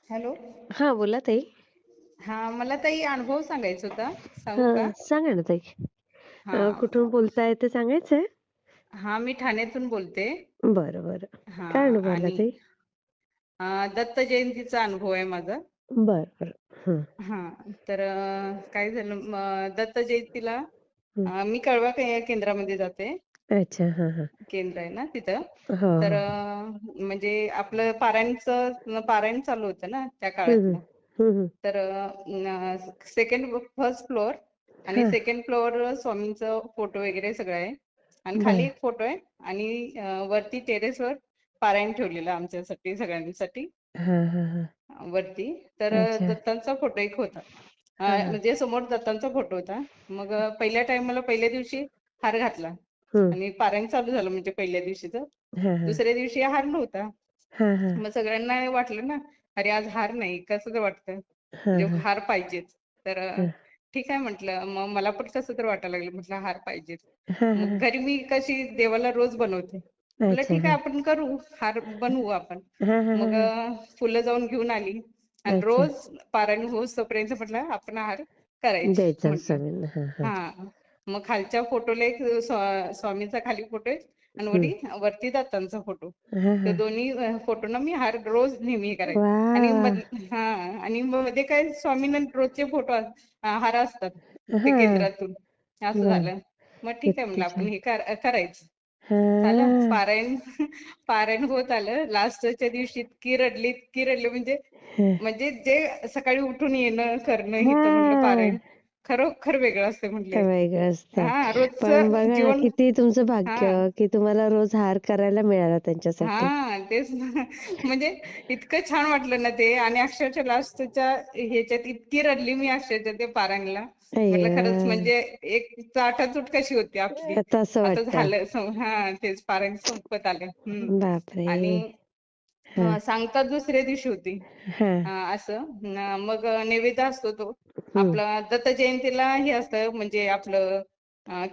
Hello. हां, बोला ताई. हां, मला ताई अनुभव सांगायचा होता. सांगू का? हां, सांगा ना ताई. कुठून हां. बोलताय ते सांगायचंय? हां, मी ठाण्यातून बोलते. बरं, बरं. काय हां अनुभव आला आणि ताई? दत्त जयंतीचा अनुभव आहे माझा. बरं, बरं. हं, हां, तर काय झालं दत्त जयंतीला हं. मी कळवा केंद्रामध्ये जाते. अच्छा. हां, हां. केंद्र आहे ना तिथं. हो, तर हो. म्हणजे आपलं पारायण चालू होतं ना त्या हं, हं. काळातलं. हं, हं. तर फर्स्ट फ्लोअर आणि हां. सेकंड फ्लोअर स्वामींचं फोटो वगैरे सगळं आहे. आणि खाली बरं. एक फोटो आहे आणि वरती टेरेसवर पारायण ठेवलेलं आमच्यासाठी सगळ्यांसाठी हां, हां, हां. वरती. तर अच्छा. दत्तांचा फोटो एक होता. हां, हां. म्हणजे समोर दत्तांचा फोटो होता. मग पहिल्या टाइमला पहिल्या दिवशी हार घातला हं. आणि पारायण चालू झालं म्हणजे पहिल्या दिवशीचं. हां, हां. दुसऱ्या दिवशी हार नव्हता. हां, हां. मग सगळ्यांना वाटलं ना, अरे आज हार नाही, कसं तर वाटतं. हां, म्हणजे हां. हार पाहिजेच. तर हां. ठीक आहे म्हटलं. मग मला पण कसं तर वाटायला लागलं. म्हटलं हार पाहिजेच. हां, हां, मग हां. घरी मी कशी देवाला रोज बनवते. म्हटलं अच्छा. ठीक आहे हां. आपण करू, हार बनवू आपण. हां, हां, हां, मग हां. फुलं जाऊन घेऊन आली आणि अच्छा. रोज पारायण होईस्तोपर्यंत म्हटलं आपण हार करायची द्यायचा म्हटलं. स्वामींना. हां, हां. हां. मग खालच्या फोटोला एक स्वामीचा खाली फोटो आहे आणि हं. वरती दत्तांचा फोटो. हां, ते हां. दोन्ही फोटोना मी हार रोज नेहमी करायचे. आणि वाह! आणि मध्ये काय स्वामींना रोजचे हार असतात ते हां. केंद्रातून. असं बरं. झालं. मग ठीक आहे किती म्हणलं आपण छान. हे करायचं. झालं हां. पारायण. पारायण होत आलं. लास्टच्या दिवशी इतकी रडली म्हणजे हं. म्हणजे जे सकाळी उठून येणं करणं इथं म्हटलं हां. पारायण खरोखर वेगळं असतं म्हटले. वेगळं असतं. हा पण रोजचं बघा ना, जीवन. किती तुमचं हा भाग्य की तुम्हाला रोज हार करायला मिळाला त्यांच्यासाठी. तेच ना. म्हणजे इतकं छान वाटलं ना ते. आणि अक्षरशः लास्टच्या ह्याच्यात इतकी रडली मी अक्षरशः ते पारायणला. म्हटलं खरंच अय्या! म्हणजे एक चाटाचूट कशी होती आपली. तसं आता वाटतं. झालं तेच पारायण संपत आलं. बापरे! आणि हां, सांगतात दुसऱ्या दिवशी होती. हां. असं मग नैवेद्य असतो तो हं. आपला दत्त जयंतीला हे असतं म्हणजे आपलं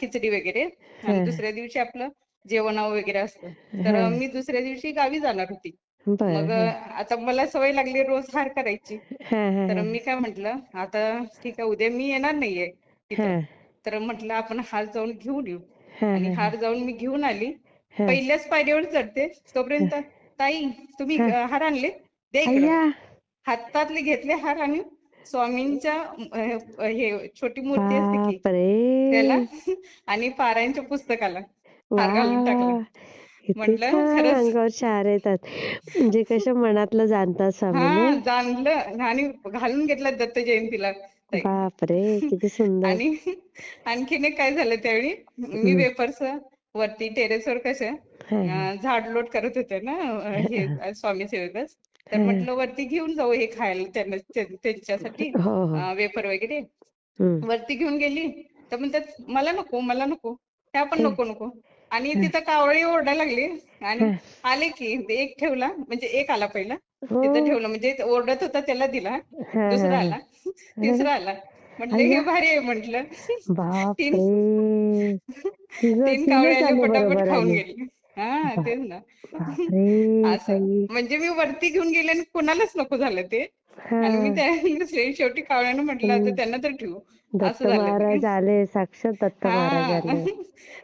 खिचडी वगैरे. आणि हां, दुसऱ्या दिवशी आपलं जेवण वगैरे असतं. तर हां. मी दुसऱ्या दिवशी गावी जाणार होती. बरं. मग हां. आता मला सवय लागली रोज हार करायची. हां, हां, तर हां. मी काय म्हंटल, आता ठीक आहे उद्या मी येणार नाहीये तिथं. हां. तर म्हटलं आपण हार जाऊन घेऊन येऊ. हां, आणि हां, हां. हार जाऊन मी घेऊन आली. हां, पहिल्याच पायरीवर चढते तोपर्यंत, ताई तुम्ही हां. हार आणले, द्या इकडं. अय्या! हातातले घेतले हार आणि स्वामींच्या हे छोटी मूर्ती असते की बापरे! त्याला आणि पारायणच्या पुस्तकाला हार घालून वाह! टाकला. वाह! किती म्हटलं छान खरंच. अंगावर शहारे येतात. म्हणजे कसं मनातलं जाणतात स्वामी नाही? जाणलं आणि घालून घेतला दत्त जयंतीला ताई. बापरे! किती सुंदर. आणि आणखीन एक काय झालं त्यावेळी, मी हं. वेफर्स वरती टेरेसवर कसं हां, हां. झाडलोट करत होते ना हे हां, स्वामी सेवकच. तर हां. म्हटलं वरती घेऊन जाऊ हे खायला त्यांना त्यांच्यासाठी हो, हो. वेफर वगैरे. हं. वरती घेऊन गेली तर म्हणतात मला नको मला नको, त्या पण हं. नको नको. आणि हां, तिथं कावळी ओरडायला लागली. आणि हां. आले की एक ठेवला म्हणजे एक आला पहिला. हो. तिथं ठेवलं म्हणजे ओरडत होता त्याला दिला. हां, दुसरा हां, आला. हां. तिसरा आला. म्हटलं हे अय्या! भारी आहे म्हटलं. तीन बापरे! तिघं तीन कावळे 3च आले आले पटापट बरोबर खाऊन आले. गेले. बा तेच ना. बापरे! असं ताई. म्हणजे मी वरती घेऊन गेले आणि कुणालाच नको झालं ते. आणि मी हां. त्या शेवटी कावळ्यानं म्हटलं आता हं. त्यांना तर ठेवू. दत्त असं झालं ते. महाराज आले, साक्षात दत्त महाराज हा. आले.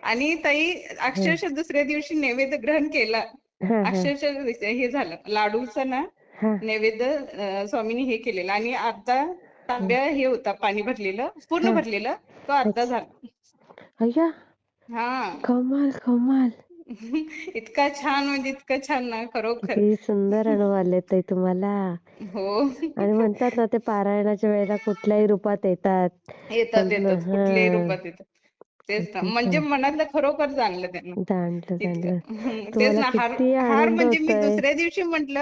आणि ताई हां, अक्षरशः दुसऱ्या दिवशी नैवेद्य ग्रहण केला. हां, हां, अक्षरशः हे झालं लाडूचं ना हां. नैवेद्य स्वामींनी हे केलेलं आणि अर्धा हं. तांब्या हे होता पाणी भरलेलं पूर्ण हां. भरलेलं तो अर्धा अच्छा. झाला. अय्या! हा. कमाल, कमाल. इतका छान म्हणजे इतकं छान ना खरोखर. किती सुंदर अनुभव आले ताई तुम्हाला. हो. आणि म्हणतात ना, ते पारायणाच्या वेळेला कुठल्याही रूपात येतात. येतात पण येतात कुठल्याही हां. रूपात येतात. तेच ना किती म्हणजे छान. मनातलं खरोखर जाणलं त्यांना. जाणलं, जाणलं. इतकं तेच तुम्हाला ना किती हार आनंद म्हणजे मी होतोय. दुसऱ्या दिवशी म्हंटल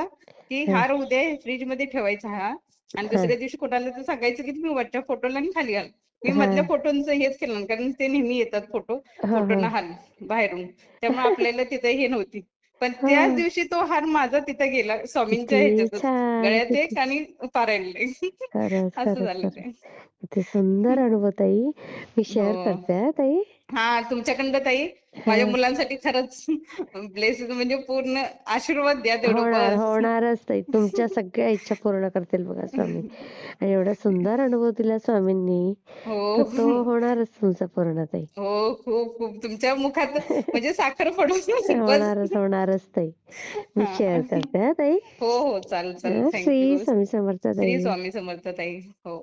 की हां, हार उद्या फ्रीज मध्ये ठेवायचा हा. आणि हां, दुसऱ्या दिवशी कोणाला तर सांगायचं की तुम्ही वरच्या फोटोला आणि खाली घाल. मी मधल्या हां. फोटोंचं हेच केलं कारण ते नेहमी येतात फोटो. हां, फोटोना हां. हार बाहेरून. त्यामुळे आपल्याला तिथे हे नव्हती. पण त्याच हां. दिवशी तो हार माझा तिथे गेला स्वामींच्या किती ह्याच्यातच. छान. गळ्यात किती एक आणि पारायणला एक. खरंच, असं खरंच, झालं खरंच. ते. किती सुंदर अनुभव ताई. मी हो. शेअर करते हां ताई. हा तुमच्याकडनं ताई माझ्या हा. मुलांसाठी खरंच ब्लेसिंग म्हणजे पूर्ण आशीर्वाद द्या तेवढं बस. होणारच ताई. तुमच्या सगळ्या इच्छा पूर्ण करतील बघा स्वामी. आणि एवढा सुंदर अनुभव दिला स्वामींनी, तर तो हो होणारच तुमचा पूर्ण ताई. हो खूप खूप तुमच्या मुखात म्हणजे साखर पडून बस. होणारच ताई. मी शेअर हा करते हा ताई. हो हो चालेल चालेल श्री थँक्यू. स्वामी समर्थ श्री ताई. स्वामी समर्थ ताई. हो.